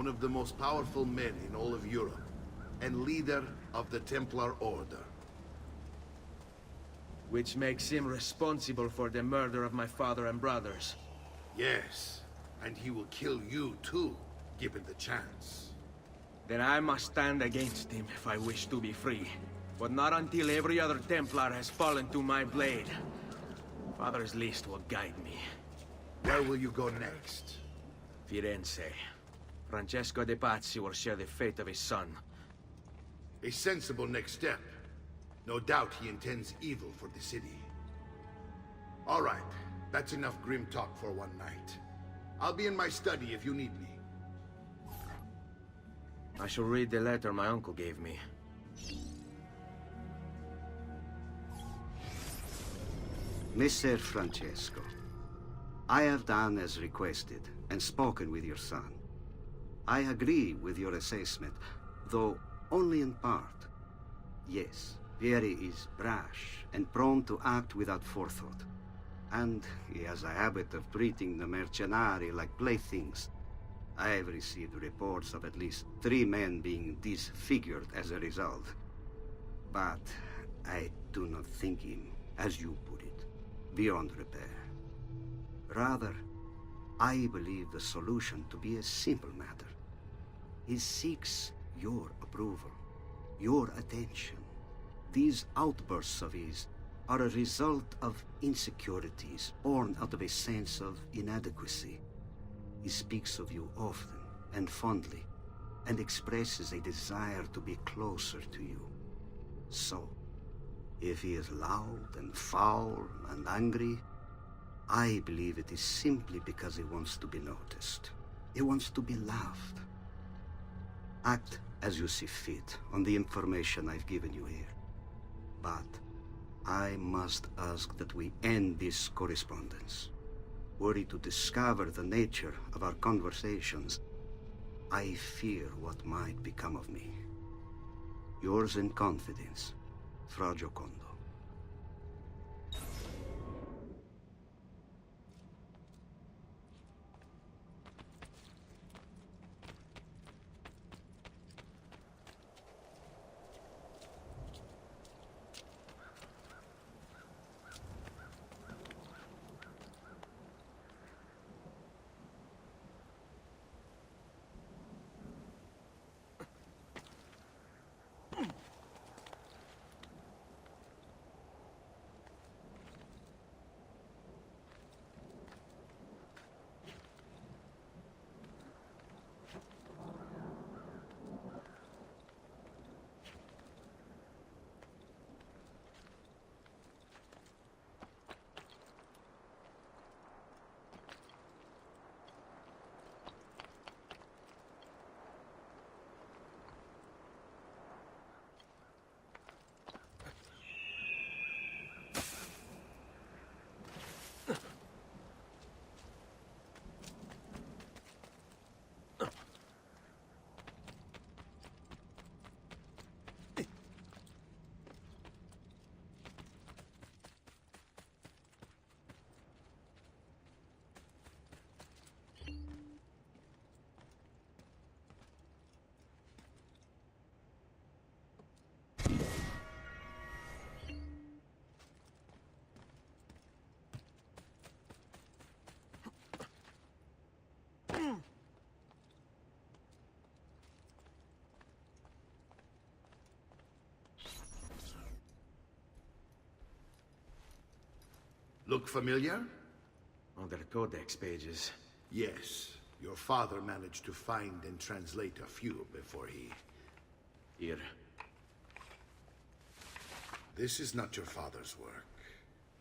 one of the most powerful men in all of Europe, and leader of the Templar Order. Which makes him responsible for the murder of my father and brothers. Yes, and he will kill you too, given the chance. Then I must stand against him if I wish to be free. But not until every other Templar has fallen to my blade. Father's list will guide me. Where will you go next? Firenze. Francesco de Pazzi will share the fate of his son. A sensible next step. No doubt he intends evil for the city. All right, that's enough grim talk for one night. I'll be in my study if you need me. I shall read the letter my uncle gave me. Messer Francesco, I have done as requested and spoken with your son. I agree with your assessment, though only in part. Yes, Vieri is brash and prone to act without forethought. And he has a habit of treating the mercenari like playthings. I have received reports of at least 3 men being disfigured as a result. But I do not think him, as you put it, beyond repair. Rather, I believe the solution to be a simple matter. He seeks your approval, your attention. These outbursts of his are a result of insecurities born out of a sense of inadequacy. He speaks of you often and fondly, and expresses a desire to be closer to you. So, if he is loud and foul and angry, I believe it is simply because he wants to be noticed. He wants to be loved. Act as you see fit on the information I've given you here. But I must ask that we end this correspondence. Were he to discover the nature of our conversations, I fear what might become of me. Yours in confidence, Fra Giocondo. Look familiar? Other codex pages. Yes. Your father managed to find and translate a few before he... Here. This is not your father's work.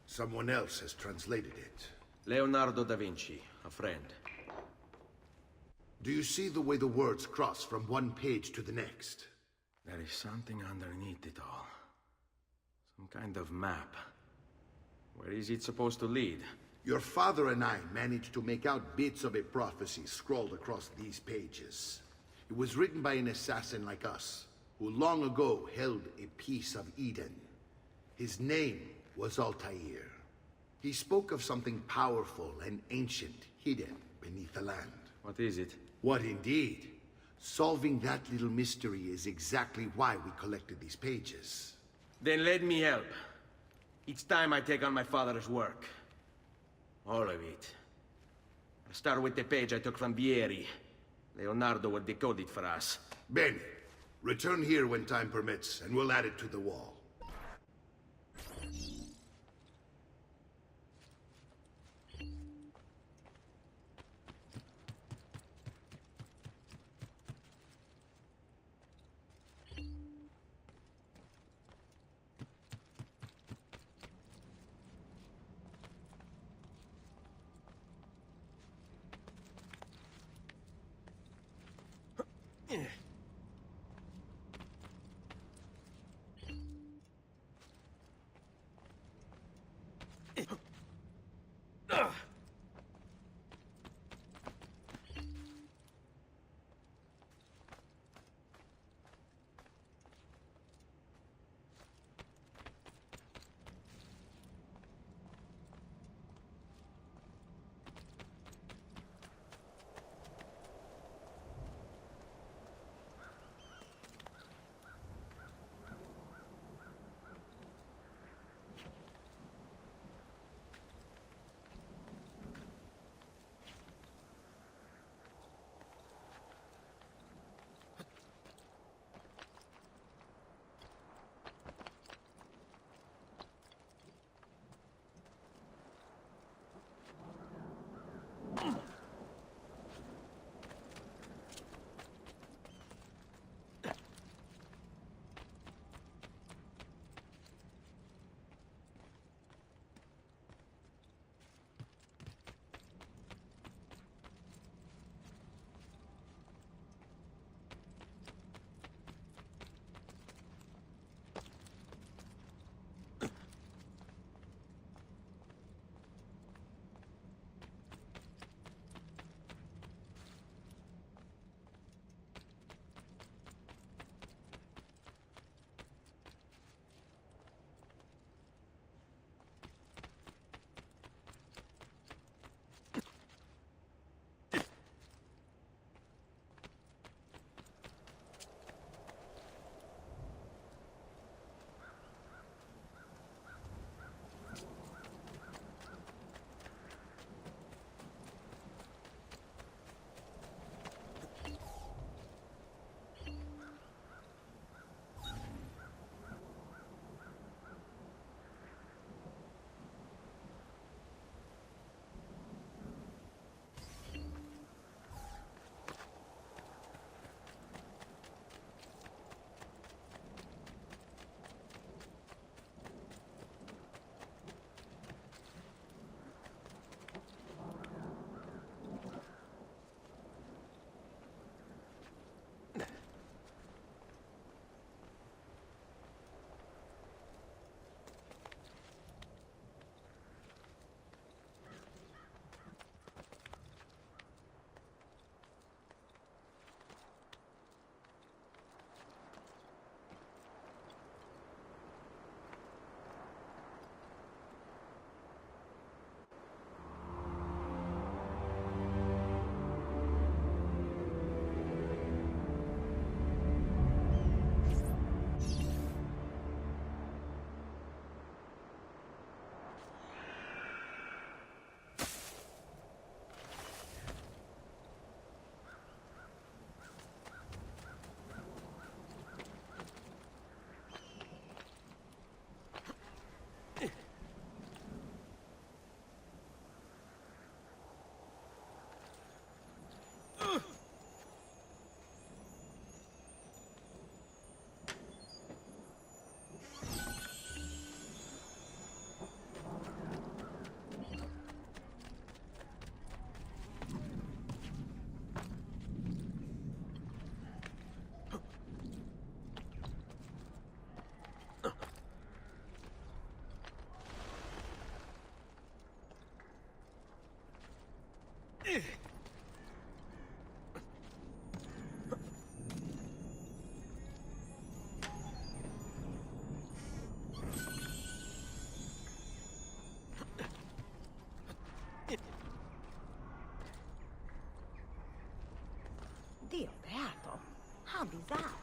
Someone else has translated it. Leonardo da Vinci, a friend. Do you see the way the words cross from one page to the next? There is something underneath it all. Some kind of map. Where is it supposed to lead? Your father and I managed to make out bits of a prophecy scrawled across these pages. It was written by an assassin like us, who long ago held a piece of Eden. His name was Altair. He spoke of something powerful and ancient hidden beneath the land. What is it? What indeed? Solving that little mystery is exactly why we collected these pages. Then let me help. Each time I take on my father's work. All of it. I'll start with the page I took from Vieri. Leonardo will decode it for us. Bene. Return here when time permits, and we'll add it to the wall. Dio, Certo. How bizarre.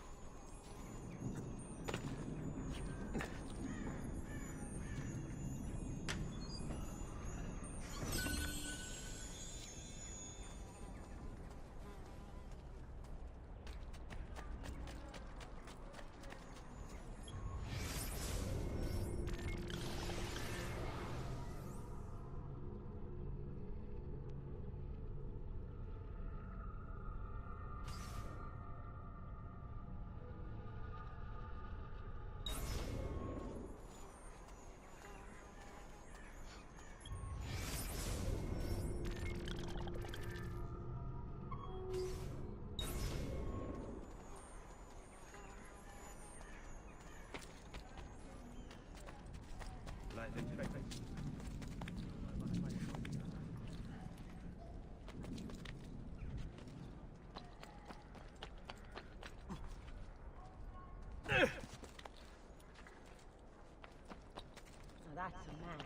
Now that's a man.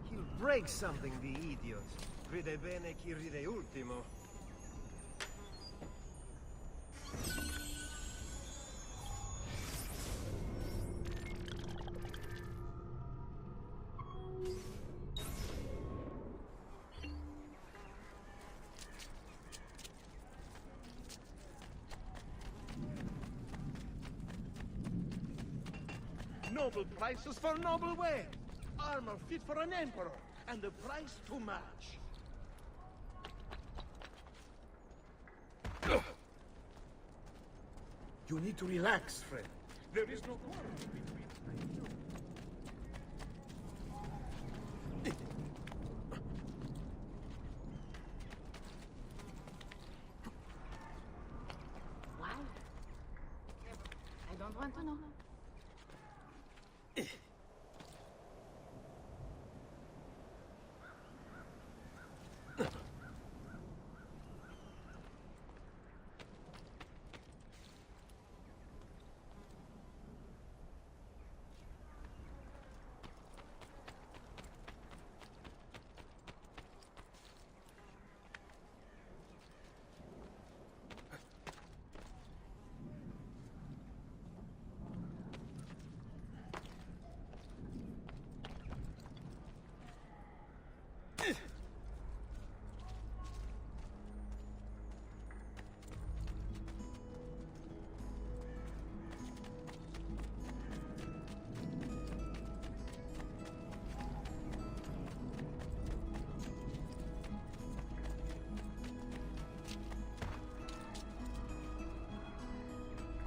He'll break something, the idiot. Ride bene chi ride ultimo. Noble prices for noble way. Armor fit for an emperor, and the price too much. You need to relax, friend. There is no quarrel between us. Why? I don't want to know.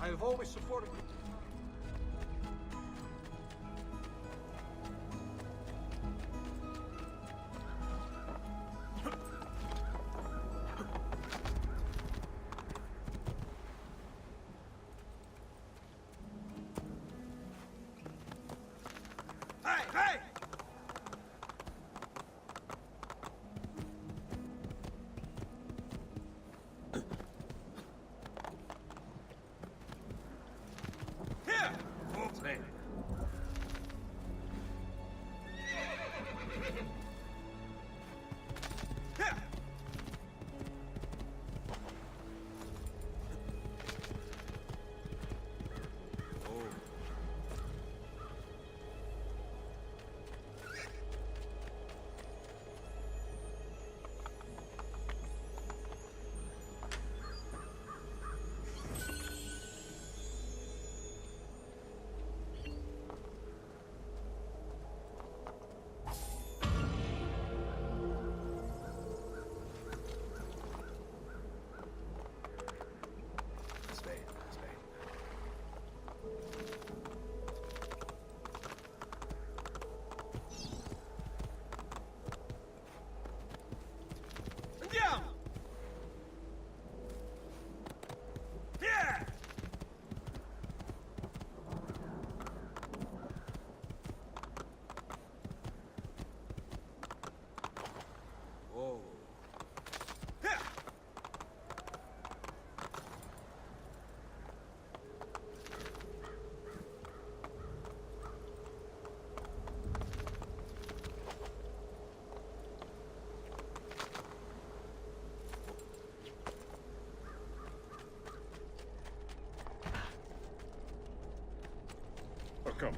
I have always supported you. Hey, hey! Here! Hey. Here!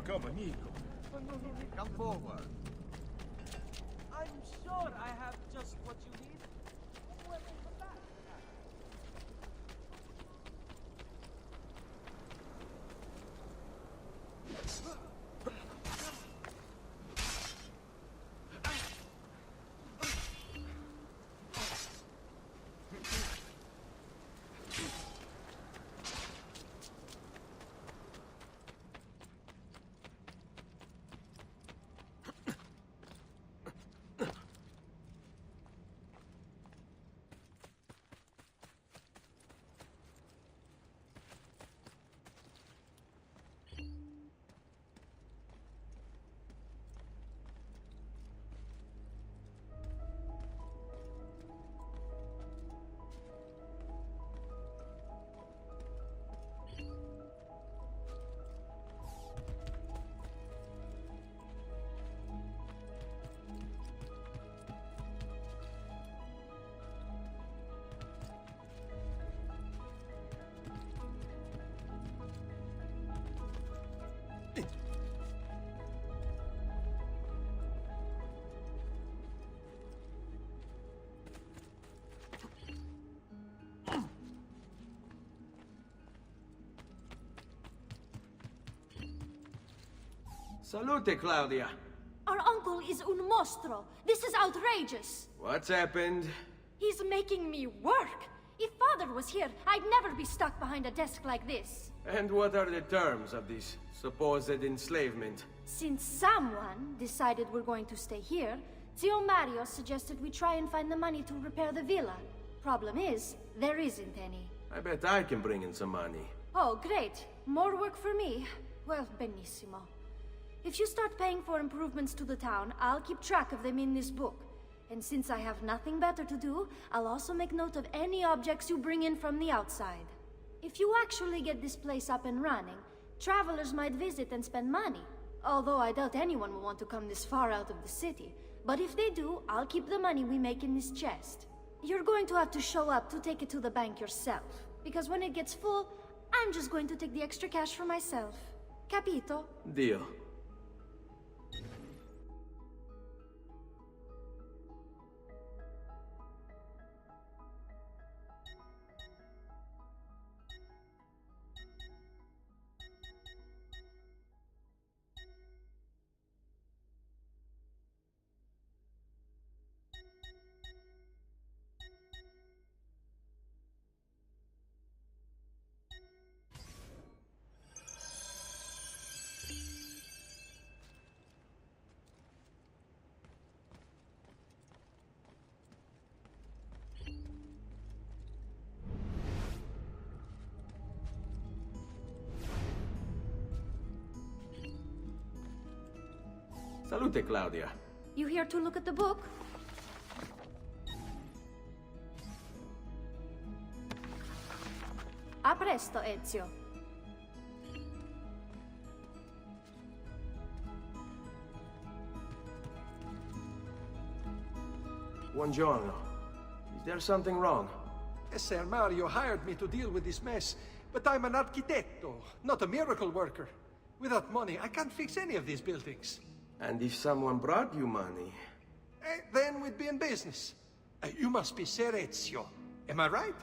Come, amigo. Come forward. I'm sure I have just what you need. Where is the back? Salute, Claudia. Our uncle is un mostro. This is outrageous. What's happened? He's making me work. If father was here, I'd never be stuck behind a desk like this. And what are the terms of this supposed enslavement? Since someone decided we're going to stay here, Zio Mario suggested we try and find the money to repair the villa. Problem is, there isn't any. I bet I can bring in some money. Oh, great. More work for me. Well, benissimo. If you start paying for improvements to the town, I'll keep track of them in this book. And since I have nothing better to do, I'll also make note of any objects you bring in from the outside. If you actually get this place up and running, travelers might visit and spend money. Although I doubt anyone will want to come this far out of the city. But if they do, I'll keep the money we make in this chest. You're going to have to show up to take it to the bank yourself. Because when it gets full, I'm just going to take the extra cash for myself. Capito? Deal. Salute, Claudia. You here to look at the book? A presto, Ezio. Buongiorno. Is there something wrong? Sir Mario hired me to deal with this mess, but I'm an architetto, not a miracle worker. Without money, I can't fix any of these buildings. And if someone brought you money? Then we'd be in business. You must be Ser Ezio. Am I right?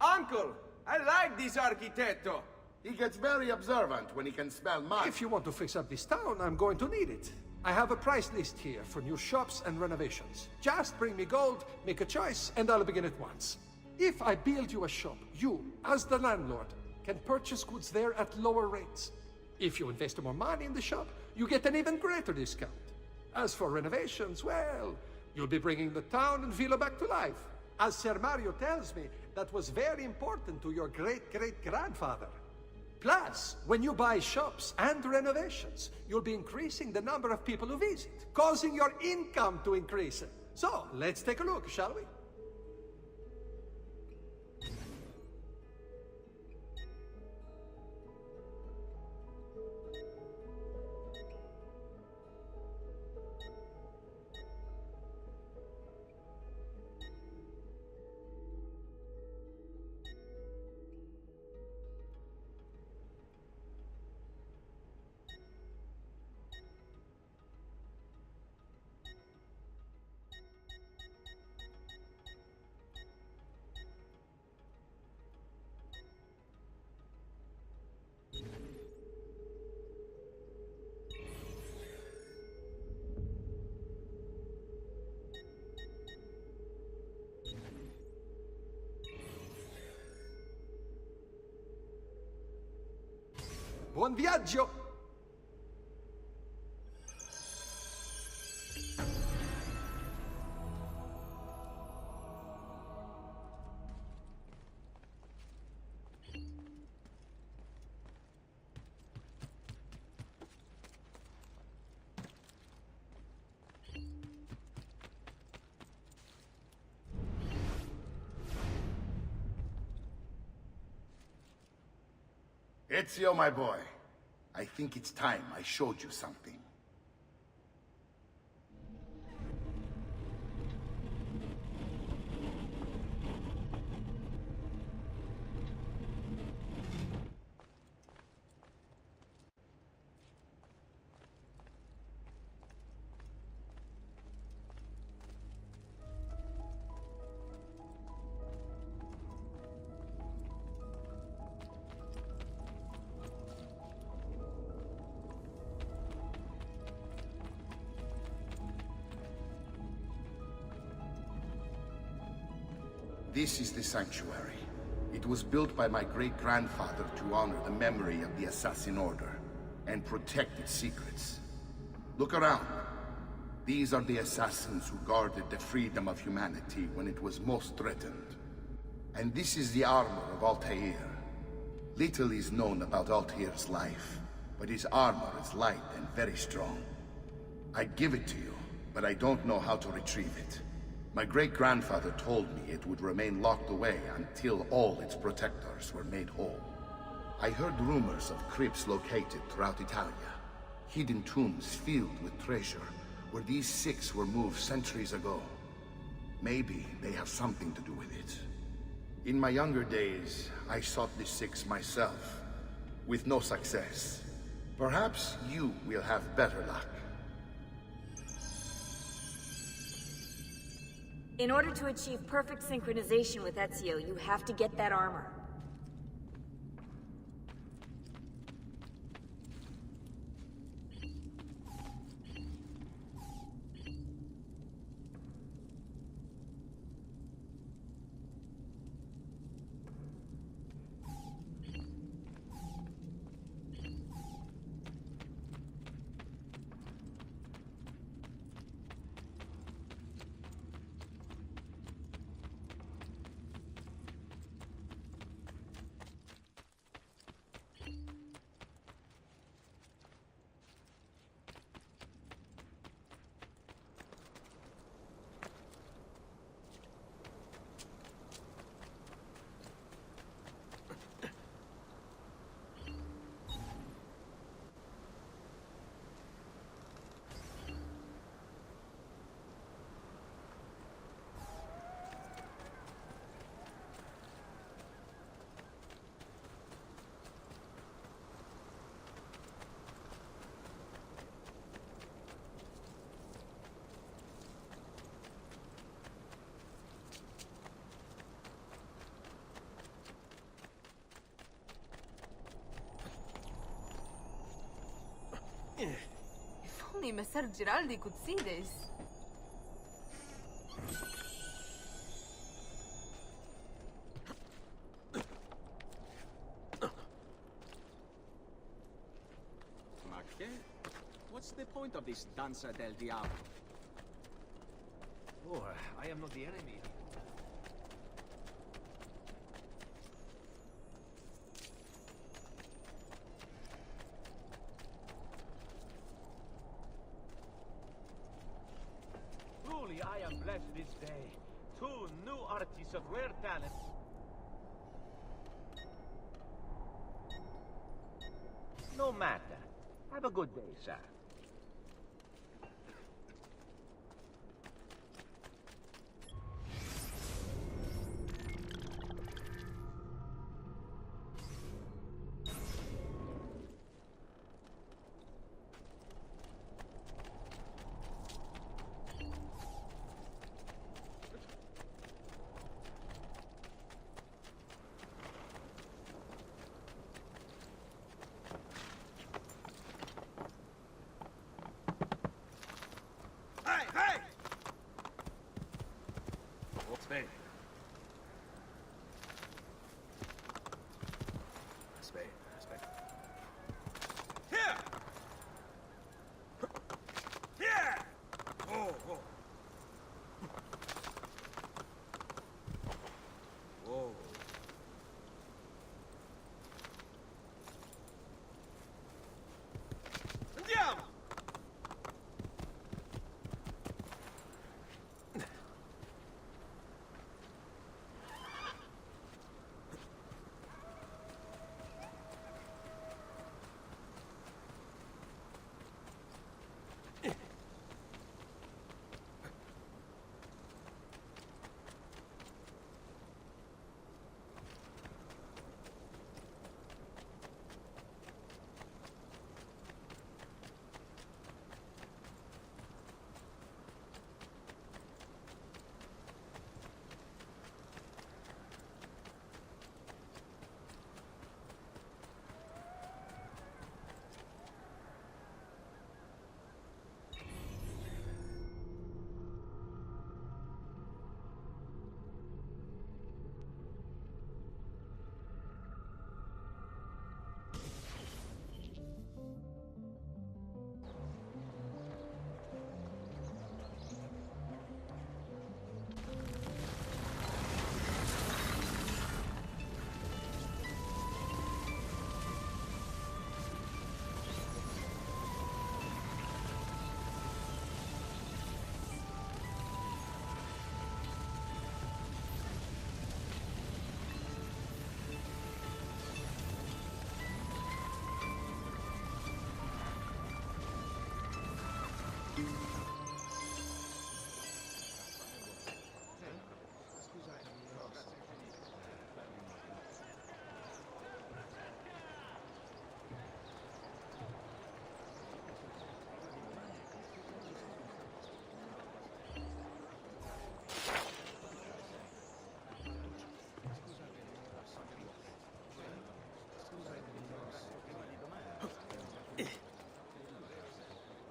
Uncle! I like this architetto! He gets very observant when he can smell mud. If you want to fix up this town, I'm going to need it. I have a price list here for new shops and renovations. Just bring me gold, make a choice, and I'll begin at once. If I build you a shop, you, as the landlord, can purchase goods there at lower rates. If you invest more money in the shop, you get an even greater discount. As for renovations, well, you'll be bringing the town and villa back to life. As Sir Mario tells me, that was very important to your great-great-grandfather. Plus, when you buy shops and renovations, you'll be increasing the number of people who visit, causing your income to increase. So, let's take a look, shall we? Buon viaggio! Ezio, my boy, I think it's time I showed you something. This is the sanctuary. It was built by my great-grandfather to honor the memory of the Assassin Order and protect its secrets. Look around. These are the assassins who guarded the freedom of humanity when it was most threatened. And this is the armor of Altair. Little is known about Altair's life, but his armor is light and very strong. I'd give it to you, but I don't know how to retrieve it. My great-grandfather told me it would remain locked away until all its protectors were made whole. I heard rumors of crypts located throughout Italia, hidden tombs filled with treasure, where these six were moved centuries ago. Maybe they have something to do with it. In my younger days, I sought the six myself, with no success. Perhaps you will have better luck. In order to achieve perfect synchronization with Ezio, you have to get that armor. If only Messer Giraldi could see this. Ma che? What's the point of this Danza del Diavolo? Oh, I am not the enemy. Truly, I am blessed this day. Two new artists of rare talent. No matter. Have a good day, sir. Aspetta. Aspetta, aspetta.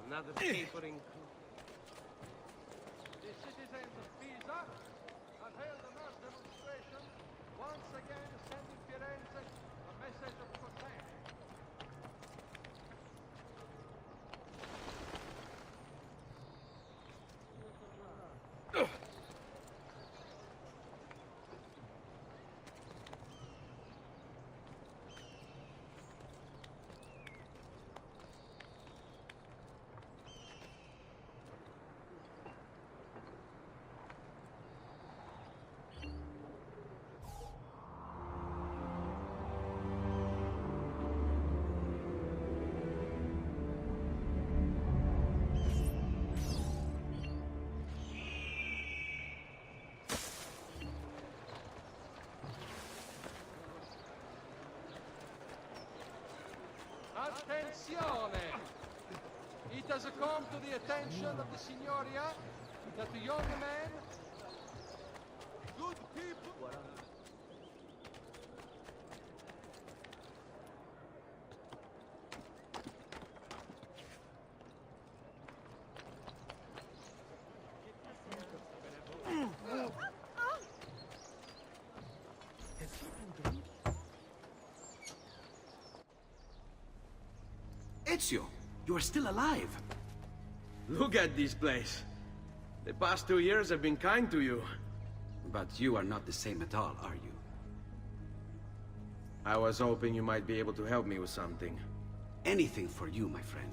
Another tapering. The citizens of Pisa have held a mass demonstration, once again sending Firenze a message of protest. Attenzione! It has come to the attention of the Signoria that the young man... Good people... Ezio, you are still alive. Look at this place. The past 2 years have been kind to you. But you are not the same at all, are you? I was hoping you might be able to help me with something. Anything for you, my friend.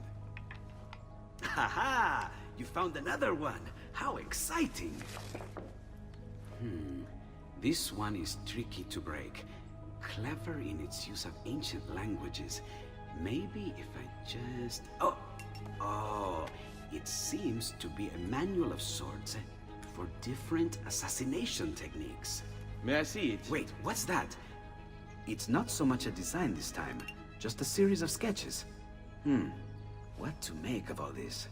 Ha! You found another one! How exciting! This one is tricky to break. Clever in its use of ancient languages. Maybe if I just... Oh, it seems to be a manual of sorts for different assassination techniques. May I see it? Wait, what's that? It's not so much a design this time, just a series of sketches. What to make of all this?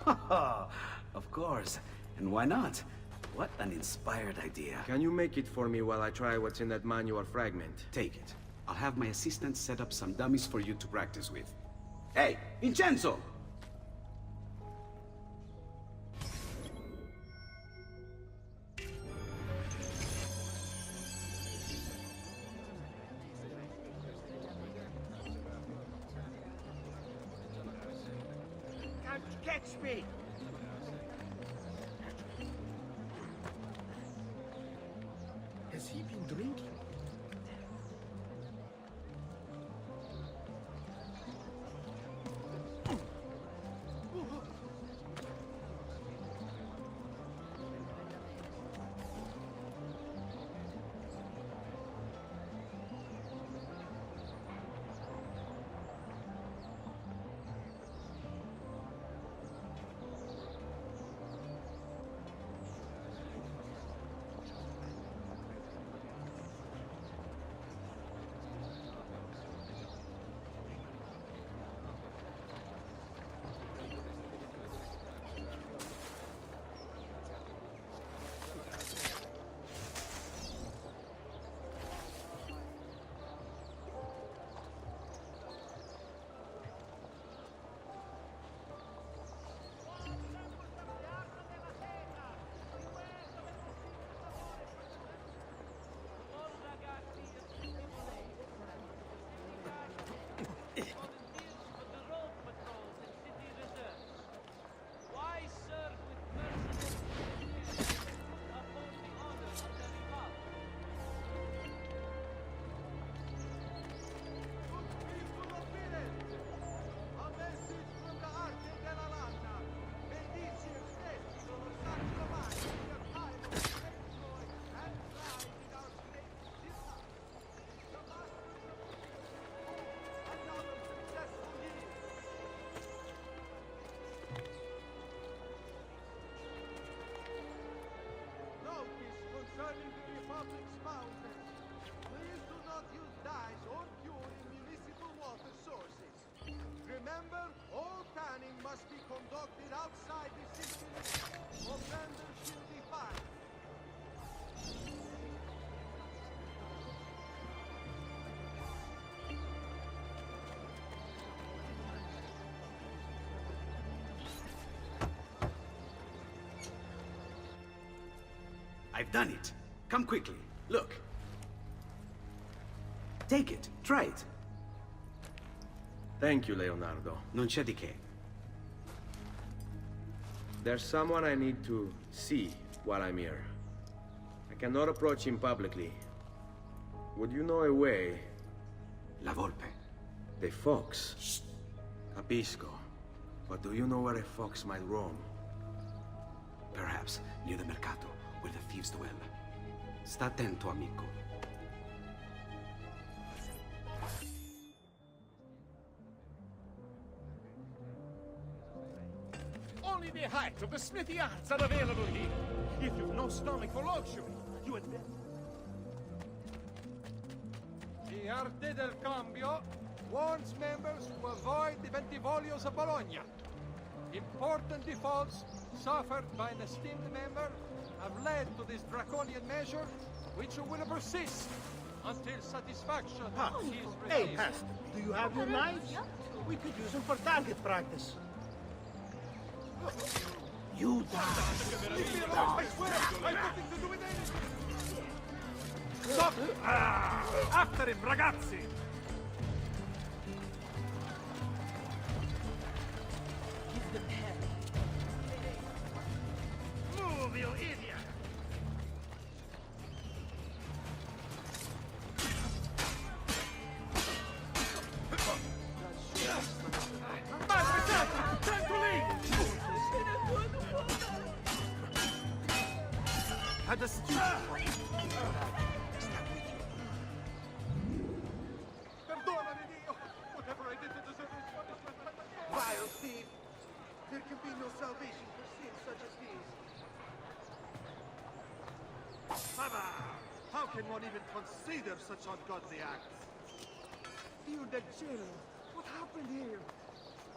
Of course, and why not? What an inspired idea. Can you make it for me while I try what's in that manual fragment? Take it. I'll have my assistant set up some dummies for you to practice with. Hey, Vincenzo! Can't catch me! Has he been drinking? must be conducted outside the city limits. Offenders should be fined. I've done it. Come quickly. Look. Take it. Try it. Thank you, Leonardo. Non c'è di che. There's someone I need to see while I'm here. I cannot approach him publicly. Would you know a way? La Volpe. The fox. Shh. Capisco. But do you know where a fox might roam? Perhaps near the mercato, where the thieves dwell. Sta attento, amico. Only the height of the smithy arts are available here. If you've no stomach for luxury, you had better. The Arte del Cambio warns members to avoid the Bentivolios of Bologna. Important defaults suffered by an esteemed member have led to this draconian measure, which will persist until satisfaction is Hey, received. Pastor, do you have your knives? We could use them for target practice. You die. Leave me alone, I swear! I've nothing to do with anything! Stop! After him, ragazzi! Give them hell. Move, you idiot! Time to leave! Had a stupid one. Perdonami, Dio! Whatever I did to deserve this punishment, Vile thief. There can be no salvation for sins such as these. Baba! How can one even consider such ungodly acts? Dio del cielo! What happened here?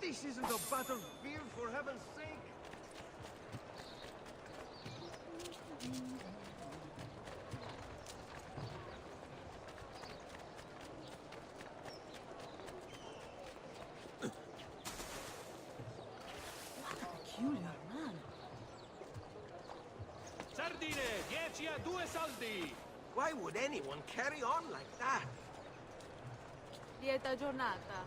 This isn't a battlefield, for heaven's sake! What a peculiar man. Sardine, 10 a 2 soldi! Why would anyone carry on like that? Lieta giornata.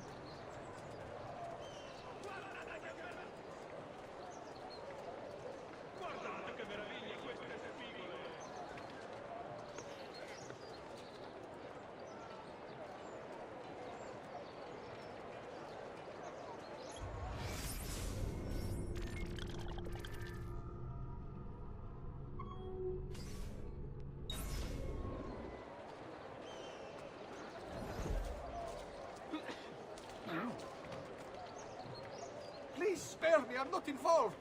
please spare me, I'm not involved!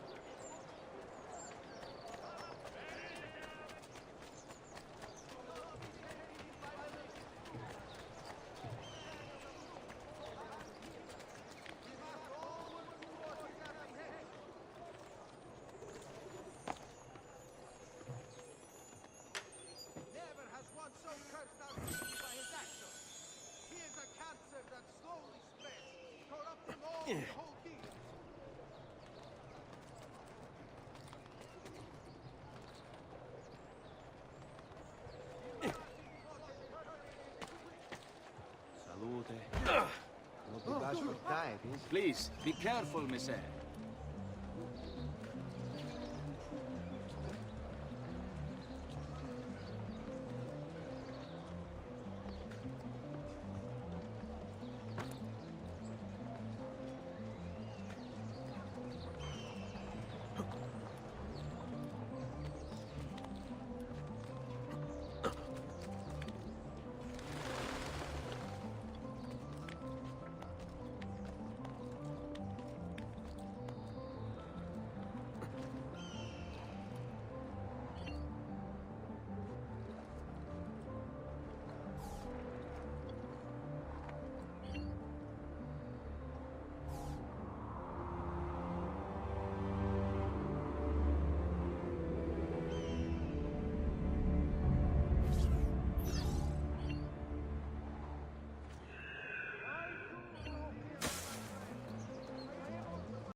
Never has one so cursed out by his actions. He is a cancer that slowly spreads, corrupting all the whole deal. Salute. Please, be careful, Messer.